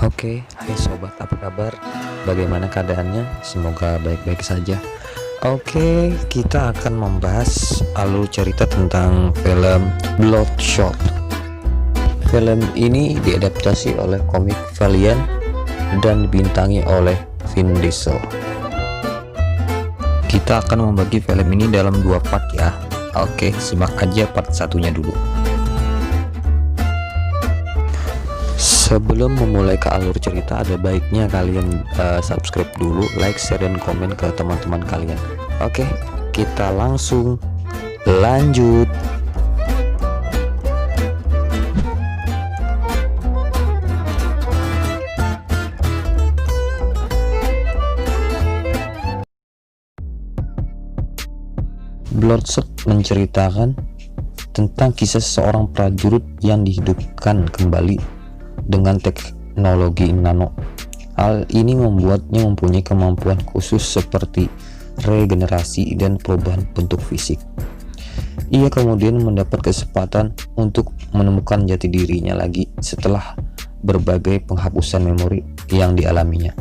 Oke, hai sobat, apa kabar? Bagaimana keadaannya? Semoga baik-baik saja. Oke, kita akan membahas alur cerita tentang film Bloodshot. Film ini diadaptasi oleh komik Valiant dan dibintangi oleh Vin Diesel. Kita akan membagi film ini dalam dua part ya. Oke, simak aja part satunya dulu. Sebelum memulai ke alur cerita, ada baiknya kalian subscribe dulu, like, share, dan komen ke teman-teman kalian. Oke, kita langsung lanjut. Bloodshot menceritakan tentang kisah seorang prajurit yang dihidupkan kembali dengan teknologi nano. Hal ini membuatnya mempunyai kemampuan khusus seperti regenerasi dan perubahan bentuk fisik. Ia kemudian mendapat kesempatan untuk menemukan jati dirinya lagi setelah berbagai penghapusan memori yang dialaminya.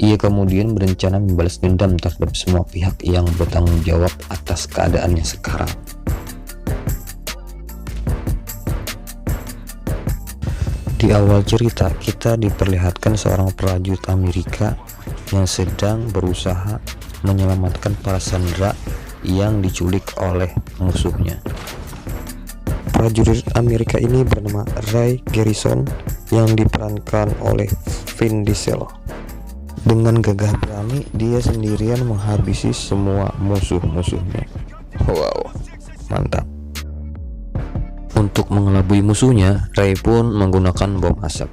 Ia kemudian berencana membalas dendam terhadap semua pihak yang bertanggung jawab atas keadaannya sekarang. Di awal cerita, kita diperlihatkan seorang prajurit Amerika yang sedang berusaha menyelamatkan para sandera yang diculik oleh musuhnya. Prajurit Amerika ini bernama Ray Garrison yang diperankan oleh Vin Diesel. Dengan gagah berani, dia sendirian menghabisi semua musuh-musuhnya. Wow, mantap. Untuk mengelabui musuhnya, Ray pun menggunakan bom asap.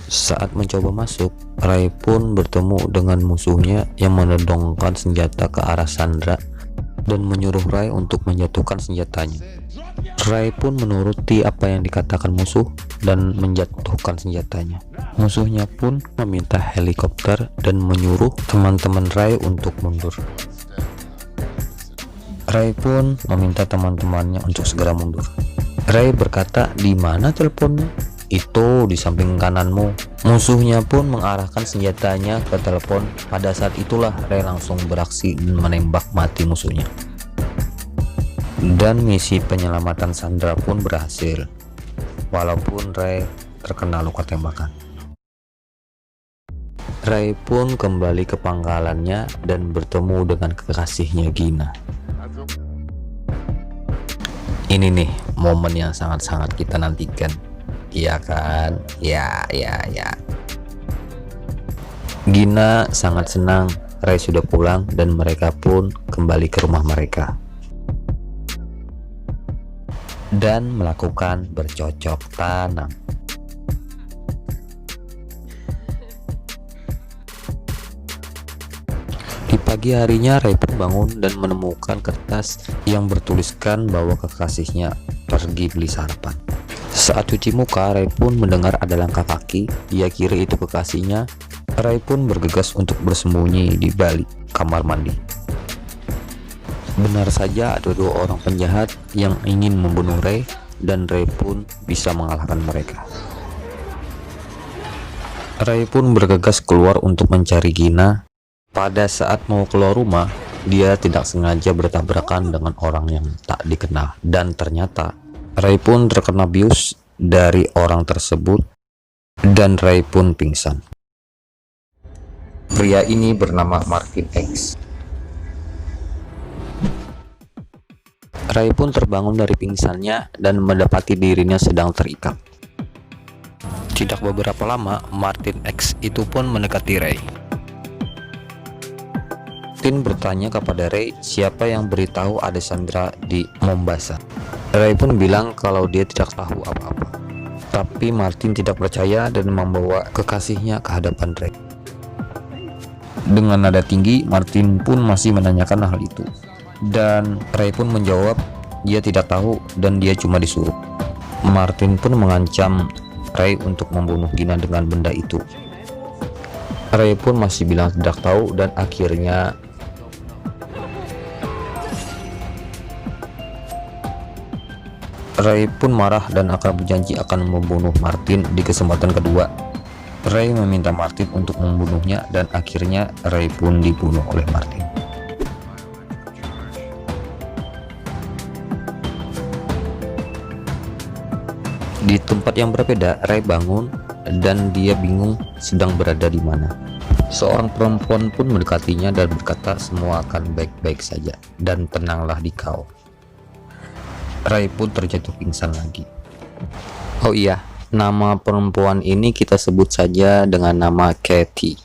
Saat mencoba masuk, Ray pun bertemu dengan musuhnya yang menodongkan senjata ke arah Sandra dan menyuruh Ray untuk menjatuhkan senjatanya. Ray pun menuruti apa yang dikatakan musuh dan menjatuhkan senjatanya. Musuhnya pun meminta helikopter dan menyuruh teman-teman Ray untuk mundur. Ray pun meminta teman-temannya untuk segera mundur. Ray berkata, "Di mana teleponnya?" "Itu di samping kananmu." Musuhnya pun mengarahkan senjatanya ke telepon. Pada saat itulah Ray langsung beraksi dan menembak mati musuhnya. Dan misi penyelamatan Sandra pun berhasil, walaupun Ray terkena luka tembakan. Ray pun kembali ke pangkalannya dan bertemu dengan kekasihnya Gina. Ini nih momen yang sangat-sangat kita nantikan, iya kan? Ya. Gina sangat senang Ray sudah pulang dan mereka pun kembali ke rumah mereka dan melakukan bercocok tanam. Di pagi harinya, Ray pun bangun dan menemukan kertas yang bertuliskan bahwa kekasihnya pergi beli sarapan. Saat cuci muka, Ray pun mendengar ada langkah kaki. Dia kira itu kekasihnya. Ray pun bergegas untuk bersembunyi di balik kamar mandi. Benar saja ada dua orang penjahat yang ingin membunuh Ray, dan Ray pun bisa mengalahkan mereka. Ray pun bergegas keluar untuk mencari Gina. Pada saat mau keluar rumah, dia tidak sengaja bertabrakan dengan orang yang tak dikenal, dan ternyata Ray pun terkena bius dari orang tersebut dan Ray pun pingsan. Pria ini bernama Martin X. Ray pun terbangun dari pingsannya dan mendapati dirinya sedang terikat. Tidak beberapa lama, Martin X itu pun mendekati Ray. Martin bertanya kepada Ray siapa yang beritahu ada Sandra di Mombasa. Ray pun bilang kalau dia tidak tahu apa-apa. Tapi Martin tidak percaya dan membawa kekasihnya ke hadapan Ray. Dengan nada tinggi, Martin pun masih menanyakan hal itu. Dan Ray pun menjawab dia tidak tahu dan dia cuma disuruh. Martin pun mengancam Ray untuk membunuh Gina dengan benda itu. Ray pun masih bilang tidak tahu dan akhirnya Ray pun marah dan akan berjanji akan membunuh Martin di kesempatan kedua. Ray meminta Martin untuk membunuhnya dan akhirnya Ray pun dibunuh oleh Martin. Di tempat yang berbeda, Ray bangun dan dia bingung sedang berada di mana. Seorang perempuan pun mendekatinya dan berkata semua akan baik-baik saja dan tenanglah di kau. Ray pun terjatuh pingsan lagi. Oh iya, nama perempuan ini kita sebut saja dengan nama Katie.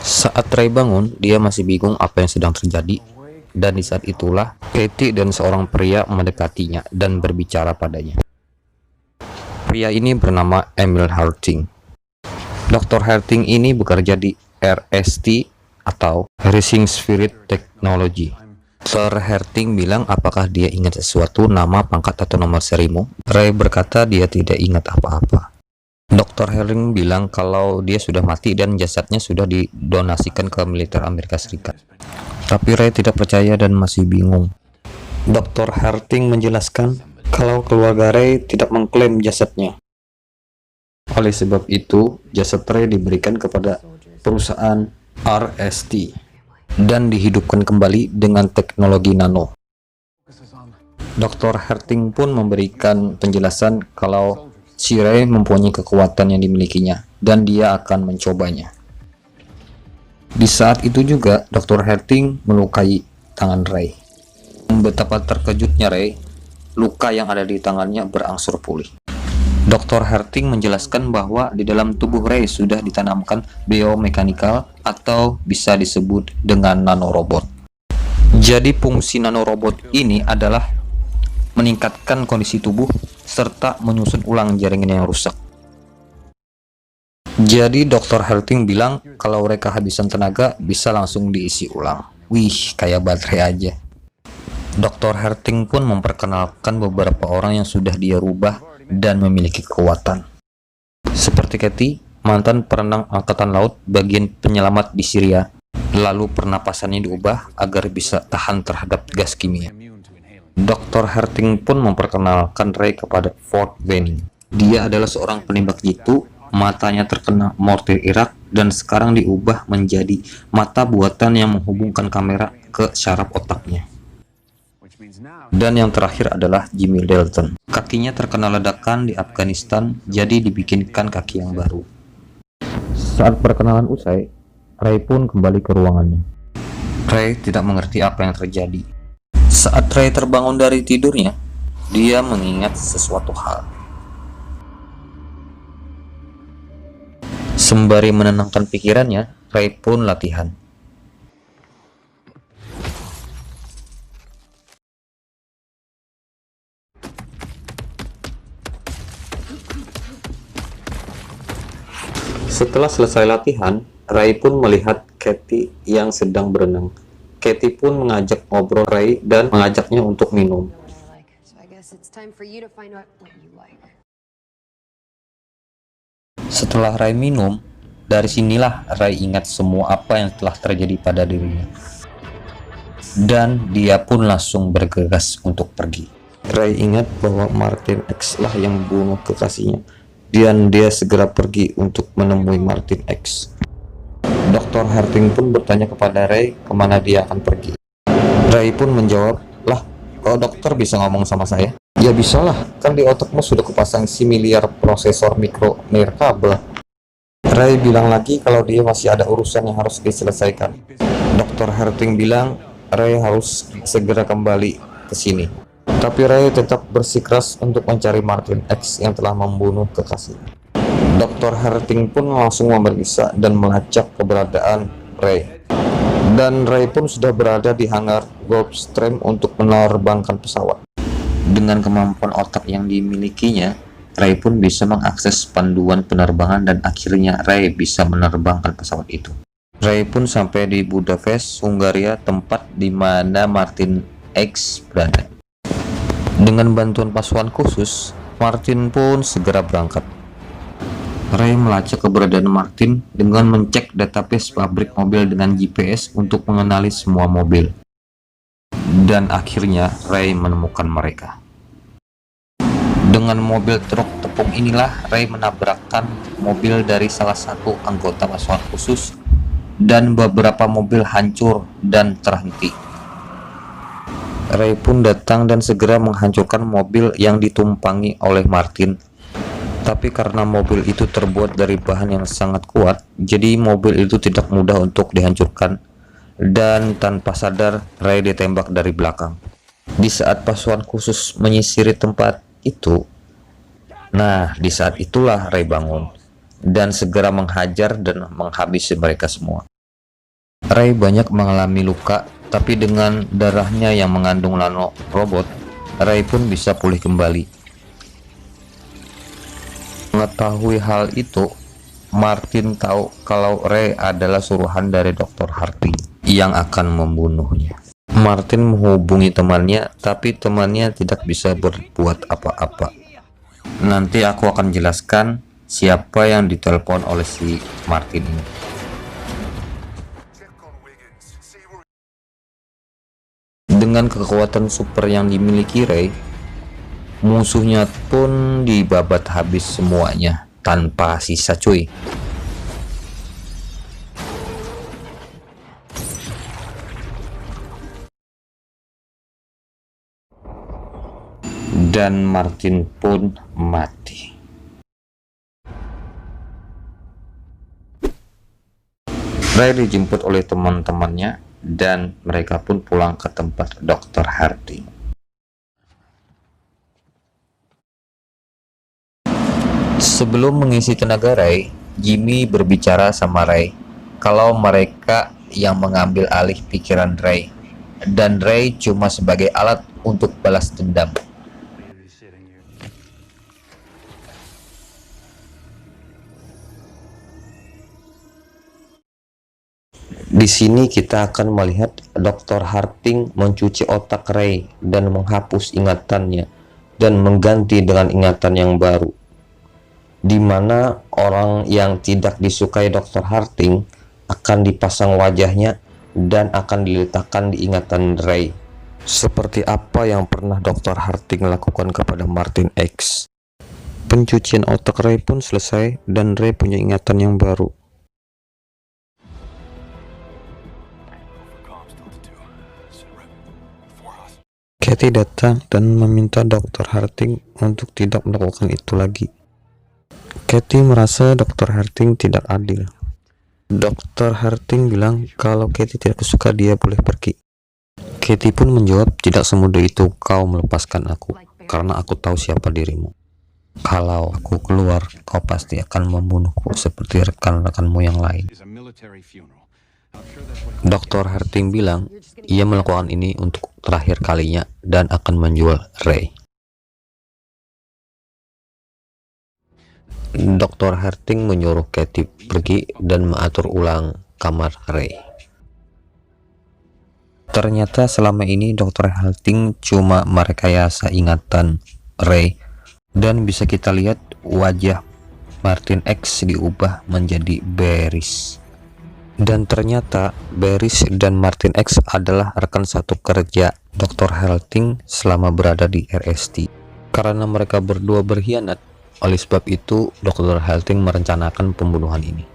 Saat Ray bangun, dia masih bingung apa yang sedang terjadi. Dan di saat itulah, Katie dan seorang pria mendekatinya dan berbicara padanya. Pria ini bernama Emil Harting. Dr. Harting ini bekerja di RST atau Rising Spirit Technology. Dr. Harting bilang apakah dia ingat sesuatu, nama, pangkat, atau nomor serimu. Ray berkata dia tidak ingat apa-apa. Dr. Harting bilang kalau dia sudah mati dan jasadnya sudah didonasikan ke militer Amerika Serikat. Tapi Ray tidak percaya dan masih bingung. Dr. Harting menjelaskan kalau keluarga Ray tidak mengklaim jasadnya. Oleh sebab itu, jasad Ray diberikan kepada perusahaan RST dan dihidupkan kembali dengan teknologi nano. Dr. Harting pun memberikan penjelasan kalau si Ray mempunyai kekuatan yang dimilikinya dan dia akan mencobanya. Di saat itu juga Dr. Harting melukai tangan Ray. Betapa terkejutnya Ray, luka yang ada di tangannya berangsur pulih. Dr. Harting menjelaskan bahwa di dalam tubuh Ray sudah ditanamkan biomekanikal atau bisa disebut dengan nanorobot. Jadi fungsi nanorobot ini adalah meningkatkan kondisi tubuh serta menyusun ulang jaringan yang rusak. Jadi Dr. Harting bilang kalau Ray kehabisan tenaga bisa langsung diisi ulang. Wih, kayak baterai aja. Dr. Harting pun memperkenalkan beberapa orang yang sudah dia rubah dan memiliki kekuatan. Seperti Katie, mantan perenang angkatan laut bagian penyelamat di Syria, lalu pernapasannya diubah agar bisa tahan terhadap gas kimia. Dr. Harting pun memperkenalkan Ray kepada Fort Benning. Dia adalah seorang penembak jitu, matanya terkena mortir Irak dan sekarang diubah menjadi mata buatan yang menghubungkan kamera ke syaraf otaknya. Dan yang terakhir adalah Jimmy Dalton. Kakinya terkena ledakan di Afghanistan, jadi dibikinkan kaki yang baru. Saat perkenalan usai, Ray pun kembali ke ruangannya. Ray tidak mengerti apa yang terjadi. Saat Ray terbangun dari tidurnya, dia mengingat sesuatu hal. Sembari menenangkan pikirannya, Ray pun latihan. Setelah selesai latihan, Ray pun melihat Katie yang sedang berenang. Katie pun mengajak ngobrol Ray dan mengajaknya untuk minum. Setelah Ray minum, dari sinilah Ray ingat semua apa yang telah terjadi pada dirinya. Dan dia pun langsung bergegas untuk pergi. Ray ingat bahwa Martin X lah yang membunuh kekasihnya. Dan dia segera pergi untuk menemui Martin X. Dr. Harting pun bertanya kepada Ray kemana dia akan pergi. Ray pun menjawab, lah, kok dokter bisa ngomong sama saya? Ya bisalah, kan di otakmu sudah kupasang si miliar prosesor mikro nirkabel. Ray bilang lagi kalau dia masih ada urusan yang harus diselesaikan. Dr. Harting bilang Ray harus segera kembali ke sini. Tapi Ray tetap bersikeras untuk mencari Martin X yang telah membunuh kekasihnya. Dr. Harting pun langsung memeriksa dan melacak keberadaan Ray. Dan Ray pun sudah berada di hangar Gulfstream untuk menerbangkan pesawat. Dengan kemampuan otak yang dimilikinya, Ray pun bisa mengakses panduan penerbangan dan akhirnya Ray bisa menerbangkan pesawat itu. Ray pun sampai di Budapest, Hungaria, tempat di mana Martin X berada. Dengan bantuan pasukan khusus, Martin pun segera berangkat. Ray melacak keberadaan Martin dengan mencek database pabrik mobil dengan GPS untuk mengenali semua mobil. Dan akhirnya Ray menemukan mereka. Dengan mobil truk tepung inilah Ray menabrakkan mobil dari salah satu anggota pasukan khusus dan beberapa mobil hancur dan terhenti. Ray pun datang dan segera menghancurkan mobil yang ditumpangi oleh Martin. Tapi karena mobil itu terbuat dari bahan yang sangat kuat, jadi mobil itu tidak mudah untuk dihancurkan. Dan tanpa sadar, Ray ditembak dari belakang. Di saat pasukan khusus menyisiri tempat itu, nah di saat itulah Ray bangun dan segera menghajar dan menghabisi mereka semua. Ray banyak mengalami luka, tapi dengan darahnya yang mengandung nano robot, Ray pun bisa pulih kembali. Mengetahui hal itu, Martin tahu kalau Ray adalah suruhan dari Dr. Harding yang akan membunuhnya. Martin menghubungi temannya, tapi temannya tidak bisa berbuat apa-apa. Nanti aku akan jelaskan siapa yang ditelepon oleh si Martin ini. Dengan kekuatan super yang dimiliki Ray, musuhnya pun dibabat habis semuanya tanpa sisa cuy. Dan Martin pun mati. Ray dijemput oleh teman-temannya dan mereka pun pulang ke tempat Dr. Harding. Sebelum mengisi tenaga Ray, Jimmy berbicara sama Ray kalau mereka yang mengambil alih pikiran Ray dan Ray cuma sebagai alat untuk balas dendam. Di sini kita akan melihat Dr. Harding mencuci otak Ray dan menghapus ingatannya dan mengganti dengan ingatan yang baru, di mana orang yang tidak disukai Dr. Harding akan dipasang wajahnya dan akan diletakkan di ingatan Ray, seperti apa yang pernah Dr. Harding lakukan kepada Martin X. Pencucian otak Ray pun selesai dan Ray punya ingatan yang baru. Katie datang dan meminta Dr. Harding untuk tidak melakukan itu lagi. Katie merasa Dr. Harding tidak adil. Dr. Harding bilang kalau Katie tidak suka dia boleh pergi. Katie pun menjawab, tidak semudah itu kau melepaskan aku, karena aku tahu siapa dirimu. Kalau aku keluar, kau pasti akan membunuhku seperti rekan-rekanmu yang lain. Dr. Harding bilang ia melakukan ini untuk terakhir kalinya dan akan menjual Ray. Dr. Harding menyuruh Katie pergi dan mengatur ulang kamar Ray. Ternyata selama ini Dr. Harding cuma merekayasa ingatan Ray dan bisa kita lihat wajah Martin X diubah menjadi Beres. Dan ternyata Beres dan Martin X adalah rekan satu kerja Dr. Harding selama berada di RST. Karena mereka berdua berkhianat, oleh sebab itu Dr. Harding merencanakan pembunuhan ini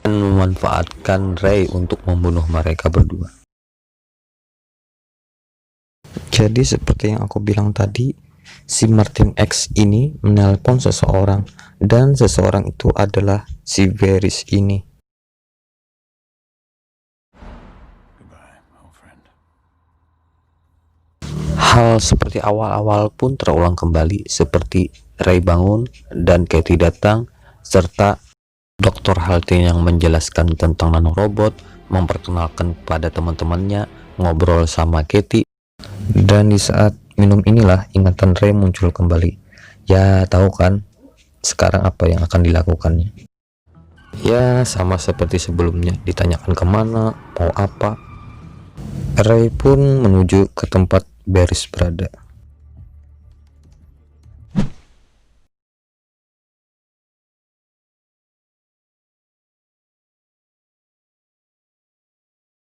dan memanfaatkan Ray untuk membunuh mereka berdua. Jadi seperti yang aku bilang tadi, si Martin X ini menelpon seseorang dan seseorang itu adalah si Beres ini. Hal seperti awal-awal pun terulang kembali, seperti Ray bangun dan Katie datang, serta Dr. Harding yang menjelaskan tentang nanorobot, memperkenalkan kepada teman-temannya, ngobrol sama Katie. Dan di saat minum inilah ingatan Ray muncul kembali. Ya tahu kan sekarang apa yang akan dilakukannya. Ya sama seperti sebelumnya, ditanyakan kemana, mau apa. Ray pun menuju ke tempat Beres berada.